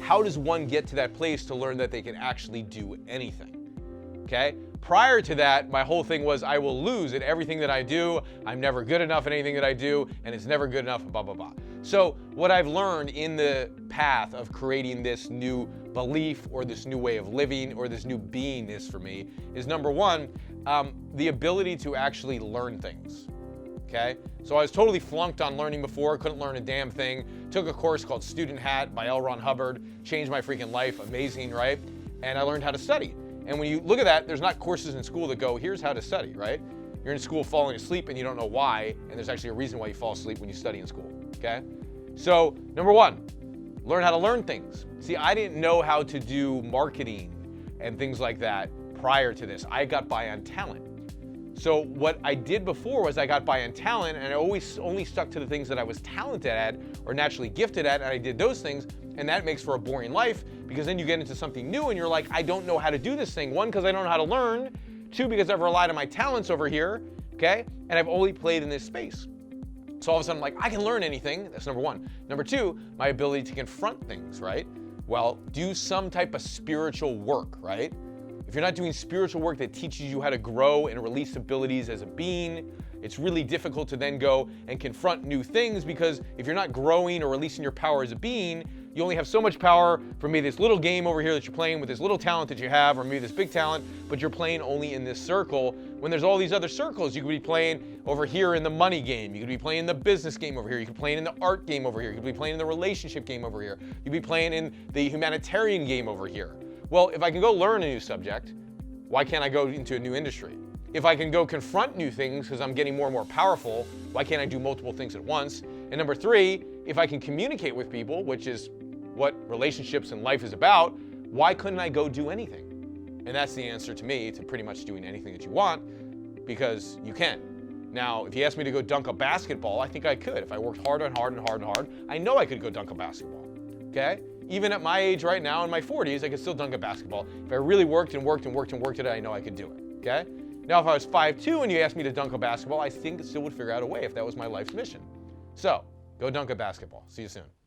How does one get to that place to learn that they can actually do anything? Okay? Prior to that, my whole thing was I will lose at everything that I do. I'm never good enough at anything that I do, and it's never good enough, blah, blah, blah. So what I've learned in the path of creating this new belief or this new way of living or this new beingness for me is, number one, the ability to actually learn things. Okay? So I was totally flunked on learning before, couldn't learn a damn thing. Took a course called Student Hat by L. Ron Hubbard, changed my freaking life, amazing, right? And I learned how to study. And when you look at that, there's not courses in school that go, here's how to study, right? You're in school falling asleep and you don't know why, and there's actually a reason why you fall asleep when you study in school, okay? So, number one, learn how to learn things. See, I didn't know how to do marketing and things like that prior to this. I got by on talent. So what I did before was I got by on talent, and I always only stuck to the things that I was talented at or naturally gifted at, and I did those things, and that makes for a boring life because then you get into something new and you're like, I don't know how to do this thing. One, because I don't know how to learn. Two, because I've relied on my talents over here, okay? And I've only played in this space. So all of a sudden I'm like, I can learn anything. That's number one. Number two, my ability to confront things, right? Well, do some type of spiritual work, right? If you're not doing spiritual work that teaches you how to grow and release abilities as a being, it's really difficult to then go and confront new things, because if you're not growing or releasing your power as a being, you only have so much power for maybe this little game over here that you're playing with this little talent that you have, or maybe this big talent, but you're playing only in this circle when there's all these other circles. You could be playing over here in the money game. You could be playing the business game over here. You could be playing in the art game over here. You could be playing in the relationship game over here. You could be playing in the humanitarian game over here. Well, if I can go learn a new subject, why can't I go into a new industry? If I can go confront new things because I'm getting more and more powerful, why can't I do multiple things at once? And number three, if I can communicate with people, which is what relationships and life is about, why couldn't I go do anything? And that's the answer to me to pretty much doing anything that you want, because you can. Now, if you asked me to go dunk a basketball, I think I could. If I worked hard and hard and hard and hard, I know I could go dunk a basketball, okay? Even at my age right now, in my 40s, I could still dunk a basketball. If I really worked and worked and worked and worked at it, I know I could do it, okay? Now, if I was 5'2" and you asked me to dunk a basketball, I think I still would figure out a way if that was my life's mission. So, go dunk a basketball. See you soon.